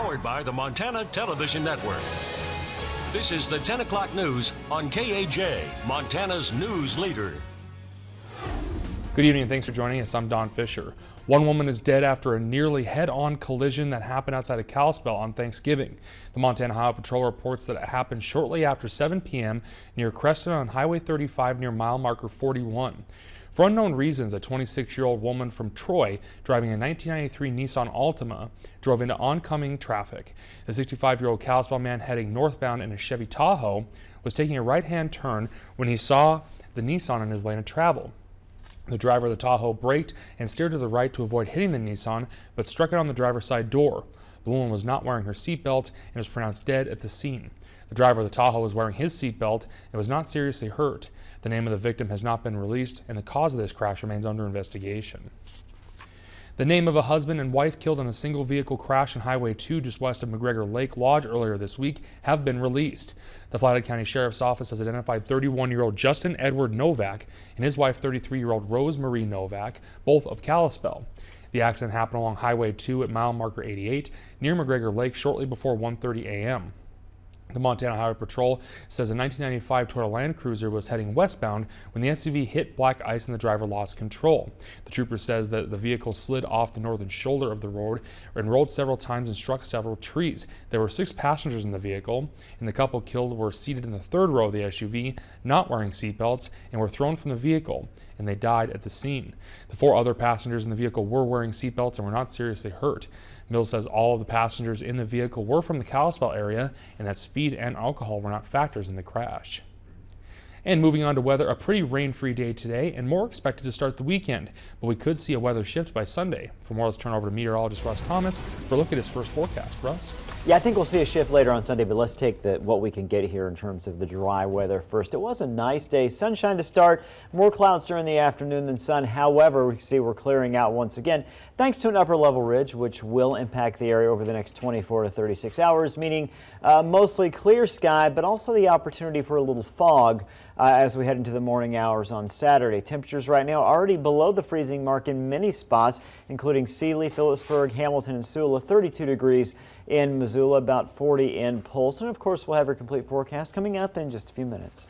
Powered by the Montana Television Network. This is the 10 o'clock news on KAJ, Montana's news leader. Good evening and thanks for joining us. I'm Don Fisher. One woman is dead after a nearly head-on collision that happened outside of Kalispell on Thanksgiving. The Montana Highway Patrol reports that it happened shortly after 7 p.m. near Creston on Highway 35 near mile marker 41. For unknown reasons, a 26-year-old woman from Troy driving a 1993 Nissan Altima drove into oncoming traffic. The 65-year-old Kalispell man heading northbound in a Chevy Tahoe was taking a right-hand turn when he saw the Nissan in his lane of travel. The driver of the Tahoe braked and steered to the right to avoid hitting the Nissan, but struck it on the driver's side door. The woman was not wearing her seatbelt and was pronounced dead at the scene. The driver of the Tahoe was wearing his seatbelt and was not seriously hurt. The name of the victim has not been released, and the cause of this crash remains under investigation. The name of a husband and wife killed in a single vehicle crash on Highway 2 just west of McGregor Lake Lodge earlier this week have been released. The Flathead County Sheriff's Office has identified 31-year-old Justin Edward Novak and his wife 33-year-old Rose Marie Novak, both of Kalispell. The accident happened along Highway 2 at mile marker 88 near McGregor Lake shortly before 1:30 a.m. The Montana Highway Patrol says a 1995 Toyota Land Cruiser was heading westbound when the SUV hit black ice and the driver lost control. The trooper says that the vehicle slid off the northern shoulder of the road and rolled several times and struck several trees. There were 6 passengers in the vehicle, and the couple killed were seated in the third row of the SUV, not wearing seatbelts, and were thrown from the vehicle, and they died at the scene. The 4 other passengers in the vehicle were wearing seatbelts and were not seriously hurt. Mills says all of the passengers in the vehicle were from the Kalispell area and that speed and alcohol were not factors in the crash. And moving on to weather, a pretty rain-free day today and more expected to start the weekend, but we could see a weather shift by Sunday. For more, let's turn over to meteorologist Russ Thomas for a look at his first forecast. Russ? Yeah, I think we'll see a shift later on Sunday, but let's take what we can get here in terms of the dry weather first. It was a nice day, sunshine to start, more clouds during the afternoon than sun. However, we can see we're clearing out once again thanks to an upper level ridge which will impact the area over the next 24 to 36 hours, meaning mostly clear sky, but also the opportunity for a little fog as we head into the morning hours on Saturday. Temperatures right now already below the freezing mark in many spots, including Sealy, Phillipsburg, Hamilton, and Sula. 32 degrees in Missoula, about 40 in Pulse. And of course, we'll have your complete forecast coming up in just a few minutes.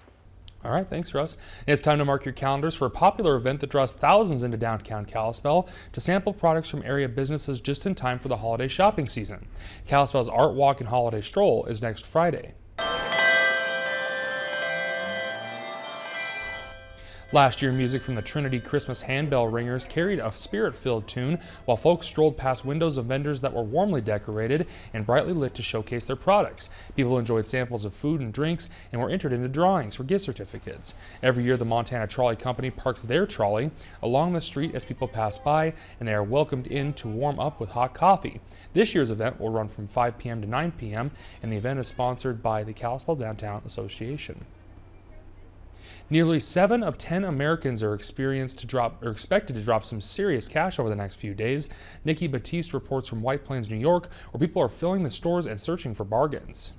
All right, thanks, Russ. And it's time to mark your calendars for a popular event that draws thousands into downtown Kalispell to sample products from area businesses just in time for the holiday shopping season. Kalispell's Art Walk and Holiday Stroll is next Friday. Last year, music from the Trinity Christmas Handbell Ringers carried a spirit-filled tune while folks strolled past windows of vendors that were warmly decorated and brightly lit to showcase their products. People enjoyed samples of food and drinks and were entered into drawings for gift certificates. Every year, the Montana Trolley Company parks their trolley along the street as people pass by, and they are welcomed in to warm up with hot coffee. This year's event will run from 5 p.m. to 9 p.m., and the event is sponsored by the Kalispell Downtown Association. Nearly 7 of 10 Americans are expected to drop some serious cash over the next few days. Nikki Batiste reports from White Plains, New York, where people are filling the stores and searching for bargains.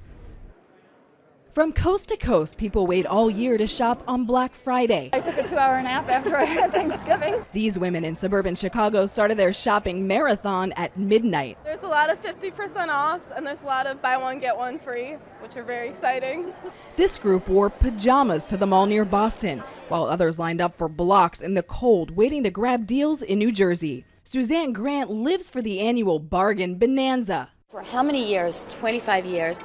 From coast to coast, people wait all year to shop on Black Friday. I took a 2-hour nap after I had Thanksgiving. These women in suburban Chicago started their shopping marathon at midnight. There's a lot of 50% offs and there's a lot of buy one, get one free, which are very exciting. This group wore pajamas to the mall near Boston, while others lined up for blocks in the cold, waiting to grab deals in New Jersey. Suzanne Grant lives for the annual Bargain Bonanza. For how many years? 25 years.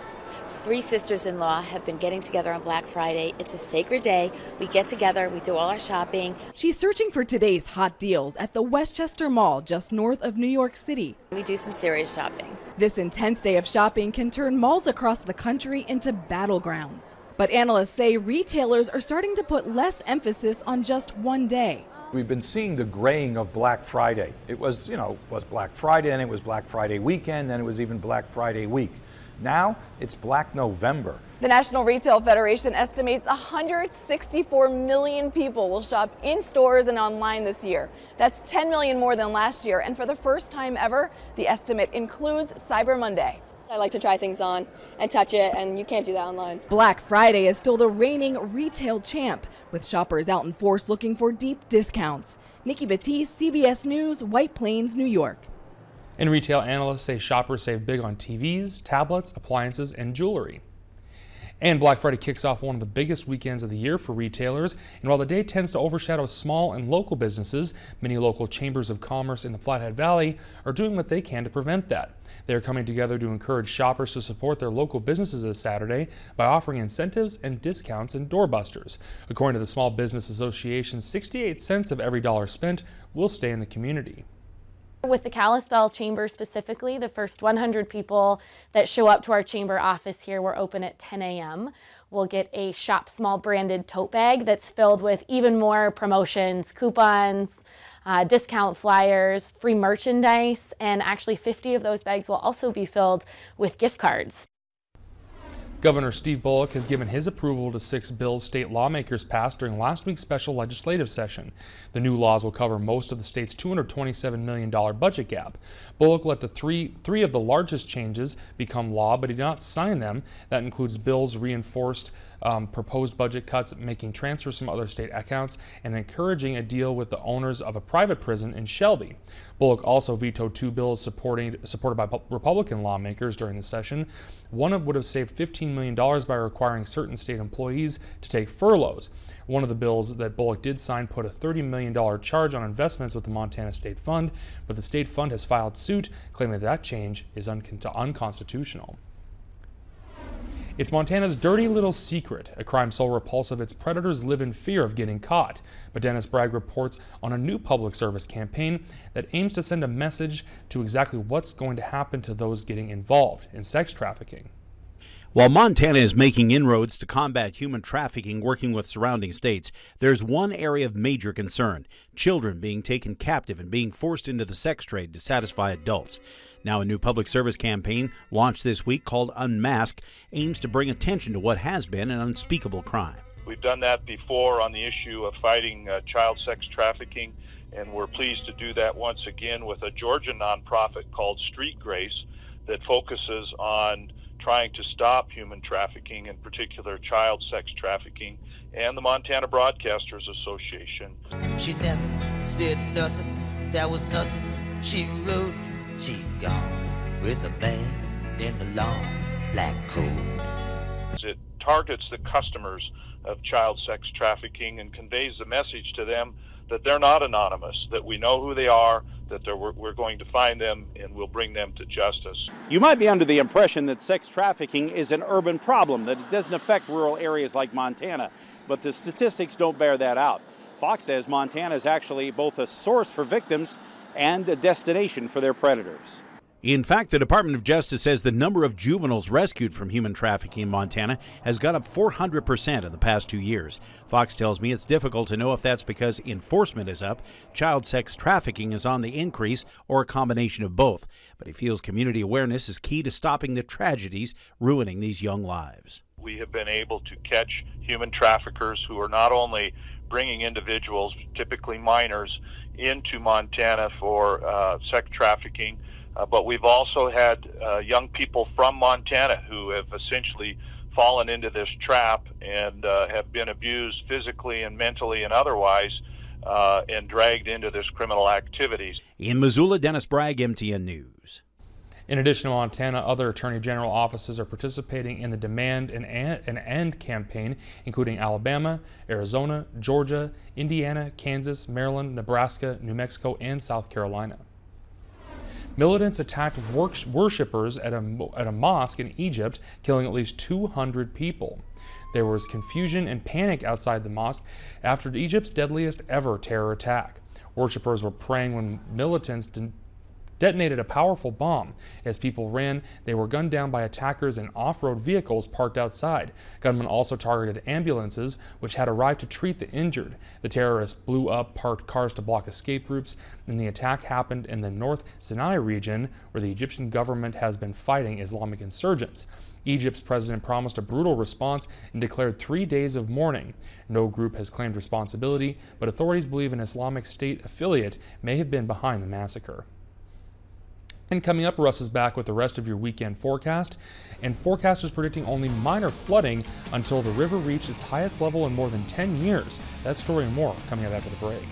3 sisters-in-law have been getting together on Black Friday. It's a sacred day. We get together, we do all our shopping. She's searching for today's hot deals at the Westchester Mall just north of New York City. We do some serious shopping. This intense day of shopping can turn malls across the country into battlegrounds. But analysts say retailers are starting to put less emphasis on just one day. We've been seeing the graying of Black Friday. It was Black Friday, and it was Black Friday weekend, and it was even Black Friday week. Now it's Black November. The National Retail Federation estimates 164 million people will shop in stores and online this year. That's 10 million more than last year, and for the first time ever, the estimate includes Cyber Monday. I like to try things on and touch it, and you can't do that online. Black Friday is still the reigning retail champ, with shoppers out in force looking for deep discounts. Nikki Batiste, CBS News, White Plains, New York. And retail analysts say shoppers save big on TVs, tablets, appliances, and jewelry. And Black Friday kicks off one of the biggest weekends of the year for retailers, and while the day tends to overshadow small and local businesses, many local chambers of commerce in the Flathead Valley are doing what they can to prevent that. They are coming together to encourage shoppers to support their local businesses this Saturday by offering incentives and discounts and doorbusters. According to the Small Business Association, 68 cents of every dollar spent will stay in the community. With the Kalispell Chamber specifically, the first 100 people that show up to our chamber office here, we're open at 10 a.m. will get a Shop Small branded tote bag that's filled with even more promotions, coupons, discount flyers, free merchandise, and actually 50 of those bags will also be filled with gift cards. Governor Steve Bullock has given his approval to 6 bills state lawmakers passed during last week's special legislative session. The new laws will cover most of the state's $227 million budget gap. Bullock let the three of the largest changes become law, but he did not sign them. That includes bills reinforced proposed budget cuts, making transfers from other state accounts, and encouraging a deal with the owners of a private prison in Shelby. Bullock also vetoed 2 bills supported by Republican lawmakers during the session. One would have saved $15 million by requiring certain state employees to take furloughs. One of the bills that Bullock did sign put a $30 million charge on investments with the Montana State Fund, but the state fund has filed suit, claiming that change is unconstitutional. It's Montana's dirty little secret, a crime so repulsive its predators live in fear of getting caught. But Dennis Bragg reports on a new public service campaign that aims to send a message to exactly what's going to happen to those getting involved in sex trafficking. While Montana is making inroads to combat human trafficking working with surrounding states, there's one area of major concern: children being taken captive and being forced into the sex trade to satisfy adults. Now a new public service campaign launched this week called Unmasked aims to bring attention to what has been an unspeakable crime. We've done that before on the issue of fighting child sex trafficking, and we're pleased to do that once again with a Georgia nonprofit called Street Grace that focuses on trying to stop human trafficking, in particular child sex trafficking, and the Montana Broadcasters Association. She never said nothing, that was nothing she wrote. She gone with a man in the long black coat. It targets the customers of child sex trafficking and conveys the message to them that they're not anonymous, that we know who they are, that we're going to find them and we'll bring them to justice. You might be under the impression that sex trafficking is an urban problem, that it doesn't affect rural areas like Montana, but the statistics don't bear that out. Fox says Montana is actually both a source for victims and a destination for their predators. In fact, the Department of Justice says the number of juveniles rescued from human trafficking in Montana has gone up 400% in the past 2 years. Fox tells me it's difficult to know if that's because enforcement is up, child sex trafficking is on the increase, or a combination of both. But he feels community awareness is key to stopping the tragedies ruining these young lives. We have been able to catch human traffickers who are not only bringing individuals, typically minors, into Montana for sex trafficking, but we've also had young people from Montana who have essentially fallen into this trap and have been abused physically and mentally and otherwise and dragged into this criminal activities. In Missoula, Dennis Bragg, MTN News. In addition to Montana, other Attorney General offices are participating in the Demand and End campaign, including Alabama, Arizona, Georgia, Indiana, Kansas, Maryland, Nebraska, New Mexico, and South Carolina. Militants attacked worshippers at a mosque in Egypt, killing at least 200 people. There was confusion and panic outside the mosque after Egypt's deadliest ever terror attack. Worshippers were praying when militants detonated a powerful bomb. As people ran, they were gunned down by attackers in off-road vehicles parked outside. Gunmen also targeted ambulances, which had arrived to treat the injured. The terrorists blew up parked cars to block escape routes, and the attack happened in the North Sinai region, where the Egyptian government has been fighting Islamic insurgents. Egypt's president promised a brutal response and declared 3 days of mourning. No group has claimed responsibility, but authorities believe an Islamic State affiliate may have been behind the massacre. And coming up, Russ is back with the rest of your weekend forecast, and forecasters predicting only minor flooding until the river reached its highest level in more than 10 years. That story and more coming up after the break.